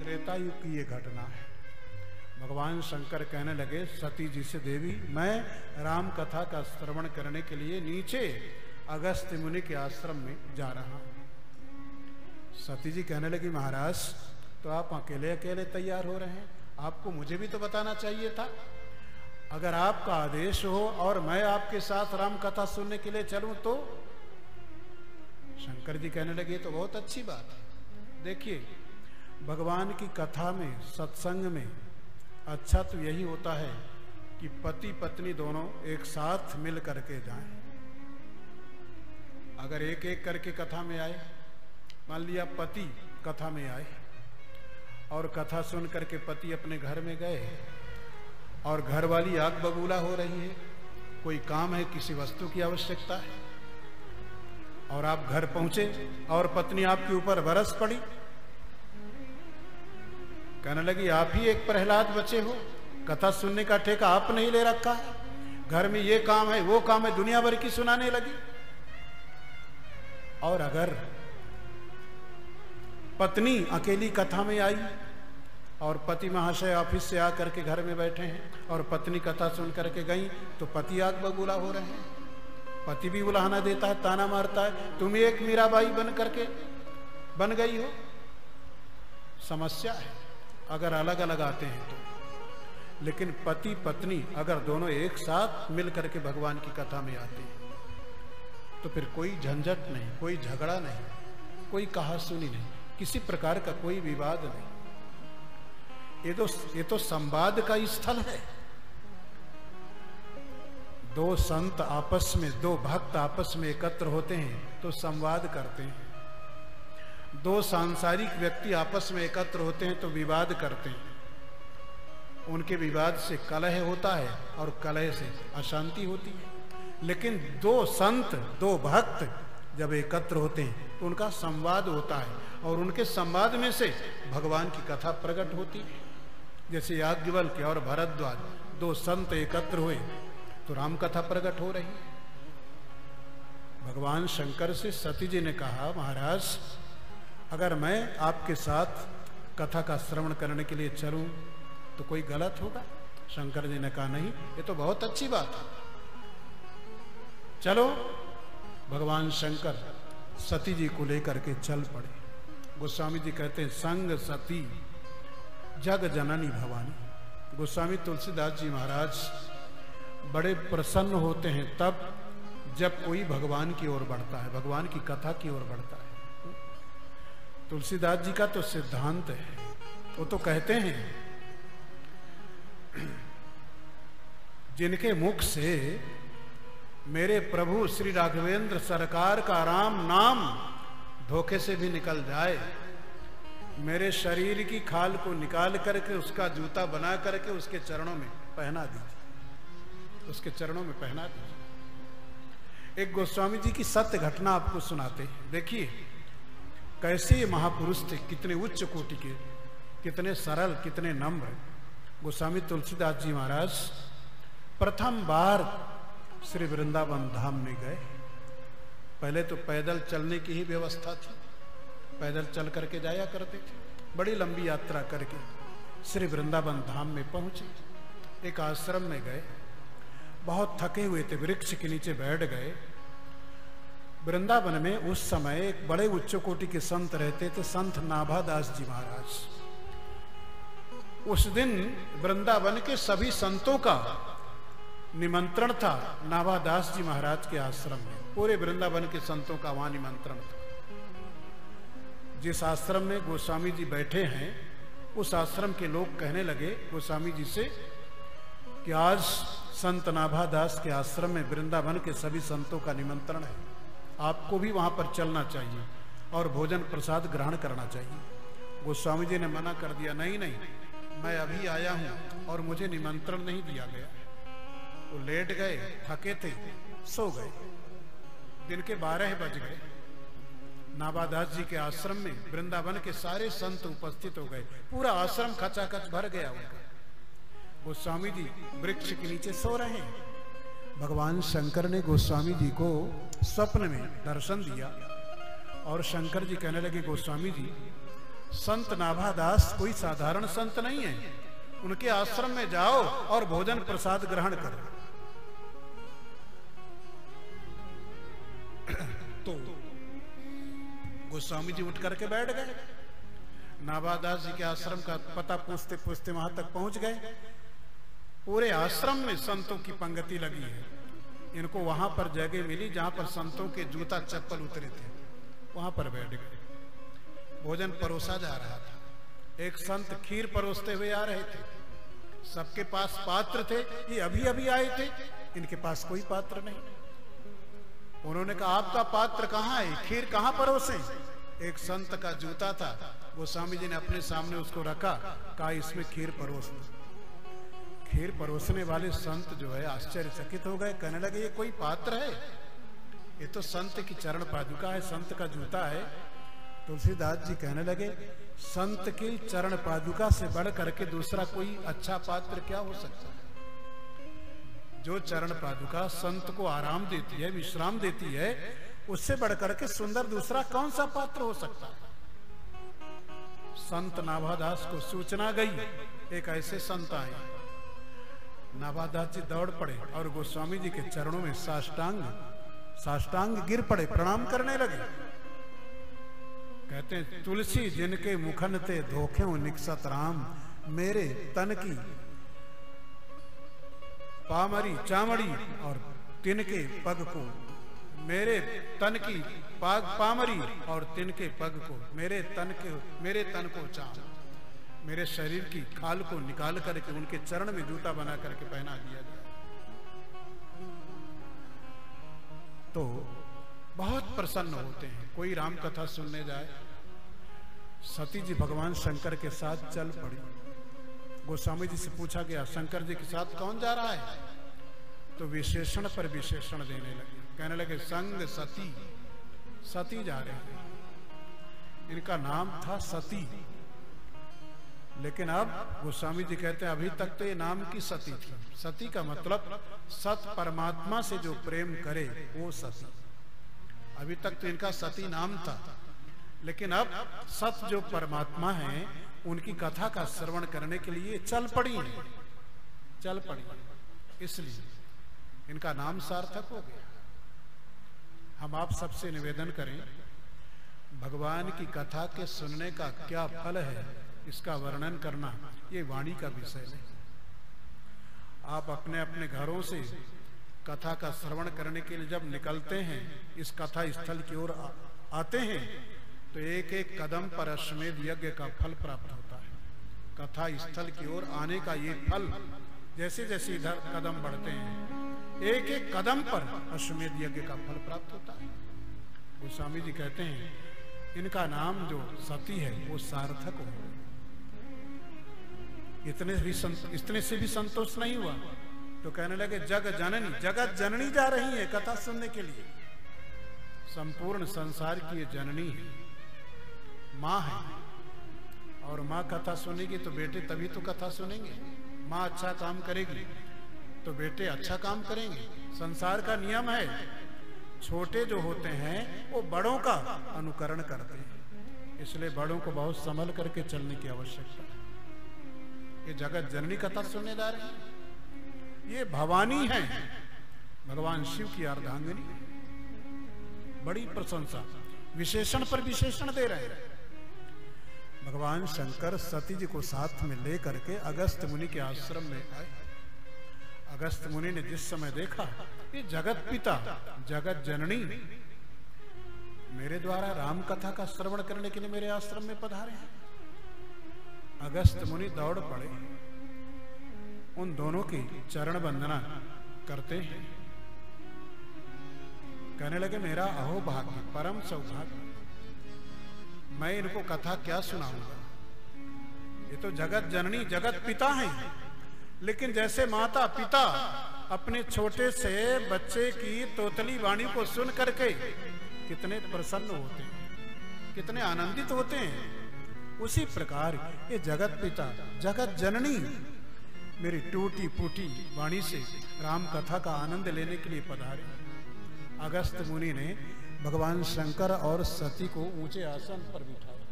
त्रेता युग की ये घटना है। भगवान शंकर कहने लगे सती जी से, देवी मैं राम कथा का श्रवण करने के लिए नीचे अगस्त्य मुनि के आश्रम में जा रहा हूं। सती जी कहने लगी, महाराज तो आप अकेले अकेले तैयार हो रहे हैं, आपको मुझे भी तो बताना चाहिए था। अगर आपका आदेश हो और मैं आपके साथ राम कथा सुनने के लिए चलूं तो? शंकर जी कहने लगे तो बहुत अच्छी बात है। देखिए, भगवान की कथा में, सत्संग में अच्छा तो यही होता है कि पति पत्नी दोनों एक साथ मिल करके जाएं। अगर एक एक करके कथा में आए, मान लिया पति कथा में आए और कथा सुन करके पति अपने घर में गए और घर वाली आग बबूला हो रही है, कोई काम है, किसी वस्तु की आवश्यकता है, और आप घर पहुंचे और पत्नी आपके ऊपर बरस पड़ी, कहने लगी आप ही एक प्रहलाद बचे हो, कथा सुनने का ठेका आपने ही ले रखा है, घर में ये काम है वो काम है, दुनिया भर की सुनाने लगी। और अगर पत्नी अकेली कथा में आई और पति महाशय ऑफिस से आकर के घर में बैठे हैं और पत्नी कथा सुन करके गई, तो पति आग बबूला हो रहे हैं, पति भी उलाहना देता है, ताना मारता है, तुम एक मीराबाई बन करके बन गई हो। समस्या है अगर अलग अलग आते हैं तो। लेकिन पति पत्नी अगर दोनों एक साथ मिल करके भगवान की कथा में आते हैं तो फिर कोई झंझट नहीं, कोई झगड़ा नहीं, कोई कहासुनी नहीं, किसी प्रकार का कोई विवाद नहीं। ये तो संवाद का स्थल है। दो संत आपस में, दो भक्त आपस में एकत्र होते हैं तो संवाद करते हैं। दो सांसारिक व्यक्ति आपस में एकत्र होते हैं तो विवाद करते हैं। उनके विवाद से कलह होता है और कलह से अशांति होती है। लेकिन दो संत, दो भक्त जब एकत्र होते हैं तो उनका संवाद होता है और उनके संवाद में से भगवान की कथा प्रकट होती है। जैसे याज्ञवल्क्य और भरद्वाज, दो संत एकत्र हुए तो राम कथा प्रकट हो रही है। भगवान शंकर से सती जी ने कहा, महाराज अगर मैं आपके साथ कथा का श्रवण करने के लिए चलूं तो कोई गलत होगा? शंकर जी ने कहा, नहीं, ये तो बहुत अच्छी बात है, चलो। भगवान शंकर सती जी को लेकर के चल पड़े। गोस्वामी जी कहते हैं, संग सती जग जननी भवानी। गोस्वामी तुलसीदास जी महाराज बड़े प्रसन्न होते हैं तब जब कोई भगवान की ओर बढ़ता है, भगवान की कथा की ओर बढ़ता है। तुलसीदास जी का तो सिद्धांत है, वो तो कहते हैं जिनके मुख से मेरे प्रभु श्री राघवेंद्र सरकार का राम नाम धोखे से भी निकल जाए, मेरे शरीर की खाल को निकाल करके उसका जूता बना करके उसके चरणों में पहना दीजिए, उसके चरणों में पहना दीजिए। एक गोस्वामी जी की सत्य घटना आपको सुनाते हैं। देखिए कैसे ये महापुरुष थे, कितने उच्च कोटि के, कितने सरल, कितने नम्र। गोस्वामी तुलसीदास जी महाराज प्रथम बार श्री वृंदावन धाम में गए। पहले तो पैदल चलने की ही व्यवस्था थी, पैदल चल करके जाया करते थे। बड़ी लंबी यात्रा करके श्री वृंदावन धाम में पहुंचे। एक आश्रम में गए, बहुत थके हुए थे, वृक्ष के नीचे बैठ गए। वृंदावन में उस समय एक बड़े उच्च कोटि के संत रहते थे, संत नाभादास जी महाराज। उस दिन वृंदावन के सभी संतों का निमंत्रण था नाभादास जी महाराज के आश्रम में। पूरे वृंदावन के संतों का वहां निमंत्रण था। जिस आश्रम में गोस्वामी जी बैठे हैं उस आश्रम के लोग कहने लगे गोस्वामी जी से कि आज संत नाभादास के आश्रम में वृंदावन के सभी संतों का निमंत्रण है, आपको भी वहां पर चलना चाहिए और भोजन प्रसाद ग्रहण करना चाहिए। गोस्वामी जी ने मना कर दिया, नहीं नहीं, मैं अभी आया हूं और मुझे निमंत्रण नहीं दिया गया। वो लेट गए, थके थे, सो गए। दिन के 12 बज गए। नाभादास जी के आश्रम में वृंदावन के सारे संत उपस्थित हो गए। पूरा आश्रम खचाखच भर गया उनका। गोस्वामी जी वृक्ष के नीचे सो रहे हैं। भगवान शंकर ने गोस्वामी जी को स्वप्न में दर्शन दिया और शंकर जी कहने लगे, गोस्वामी जी संत नाभादास कोई साधारण संत नहीं है। उनके आश्रम में जाओ और भोजन प्रसाद ग्रहण करो। तो गोस्वामी जी उठ करके बैठ गए। नाभादास जी के आश्रम का पता पूछते पूछते वहां तक पहुंच गए। पूरे आश्रम में संतों की पंक्ति लगी है। इनको वहां पर जगह मिली जहां पर संतों के जूता चप्पल उतरे थे, वहां पर बैठ गए। भोजन परोसा जा रहा था। एक संत खीर परोसते हुए आ रहे थे। सबके पास पात्र थे, ये अभी अभी आए थे, इनके पास कोई पात्र नहीं। उन्होंने कहा आपका पात्र कहाँ है, खीर कहाँ परोसे? एक संत का जूता था, गोस्वामी जी ने अपने सामने उसको रखा, कहा इसमें खीर परोस दो। खीर परोसने वाले संत जो है आश्चर्यचकित हो गए, कहने लगे ये कोई पात्र है? ये तो संत की चरण पादुका है, संत का जूता है। तुलसीदास जी कहने लगे संत की चरण पादुका से बढ़ करके दूसरा कोई अच्छा पात्र क्या हो सकता है? जो चरण पादुका संत को आराम देती है, विश्राम देती है, उससे बढ़ करके सुंदर दूसरा कौन सा पात्र हो सकता है? संत नाभादास को सूचना गई एक ऐसे संत आए। नाभादास जी दौड़ पड़े और गोस्वामी जी के चरणों में साष्टांग गिर पड़े, प्रणाम करने लगे। कहते हैं तुलसी जिनके मुखन ते धोखे निकसत राम, मेरे तन की पामरी चामड़ी और तिनके पग को, मेरे तन की पामरी और तिनके पग को, मेरे तन को चाम, मेरे शरीर की खाल को निकाल करके उनके चरण में जूता बना करके पहना दिया जाए। तो बहुत प्रसन्न होते हैं। कोई राम कथा सुनने जाए, सती जी भगवान शंकर के साथ चल पड़ी। गोस्वामी जी से पूछा गया शंकर जी के साथ कौन जा रहा है? तो विशेषण पर विशेषण देने लगे, कहने लगे संग सती, सती जा रहे हैं। इनका नाम था सती, लेकिन अब गोस्वामी जी कहते हैं अभी तक तो ये नाम की सती थी। सती का मतलब सत परमात्मा से जो प्रेम करे वो सती। अभी तक तो इनका सती नाम था, लेकिन अब सत जो परमात्मा है उनकी कथा का श्रवण करने के लिए चल पड़ी है, चल पड़ी, इसलिए इनका नाम सार्थक हो गया। हम आप सबसे निवेदन करें, भगवान की कथा के सुनने का क्या फल है इसका वर्णन करना ये वाणी का विषय नहीं। आप अपने अपने घरों से कथा का श्रवण करने के लिए जब निकलते हैं, इस कथा स्थल की ओर आते हैं, तो एक एक कदम पर अश्वमेध यज्ञ का फल प्राप्त होता है। कथा स्थल की ओर आने का ये फल, जैसे जैसे इधर कदम बढ़ते हैं, एक एक कदम पर अश्वमेध यज्ञ का फल प्राप्त होता है। गोस्वामी जी कहते हैं इनका नाम जो सती है वो सार्थक हो। इतने से भी संतोष नहीं हुआ, तो कहने लगे जगत जननी जा रही है कथा सुनने के लिए। संपूर्ण संसार की ये जननी है, माँ है, और माँ कथा सुनेगी तो बेटे तभी तो कथा सुनेंगे। माँ अच्छा काम करेगी तो बेटे अच्छा काम करेंगे। संसार का नियम है, छोटे जो होते हैं वो बड़ों का अनुकरण करते हैं, इसलिए बड़ों को बहुत संभल करके चलने की आवश्यकता है। ये जगत जननी कथा सुनने जा रहे हैं, ये भवानी है, भगवान शिव की अर्धांगिनी। बड़ी प्रशंसा, विशेषण पर विशेषण दे रहे हैं। भगवान शंकर सती जी को साथ में ले करके अगस्त मुनि के आश्रम में आए। अगस्त मुनि ने जिस समय देखा ये जगत पिता जगत जननी मेरे द्वारा राम कथा का श्रवण करने के लिए मेरे आश्रम में पधारे हैं, अगस्त मुनि दौड़ पड़े, उन दोनों की चरण वंदना करते हैं। कहने लगे मेरा अहोभाग्य, परम सौभाग्य, मैं इनको कथा क्या सुनाऊंगा। ये तो जगत जननी जगत पिता हैं, लेकिन जैसे माता पिता अपने छोटे से बच्चे की तोतली वाणी को सुन करके कितने प्रसन्न होते हैं, कितने आनंदित होते हैं, उसी प्रकार ये जगत पिता जगत जननी मेरी टूटी फूटी वाणी से राम कथा का आनंद लेने के लिए पधारे। अगस्त मुनि ने भगवान शंकर और सती को ऊंचे आसन पर बिठाया।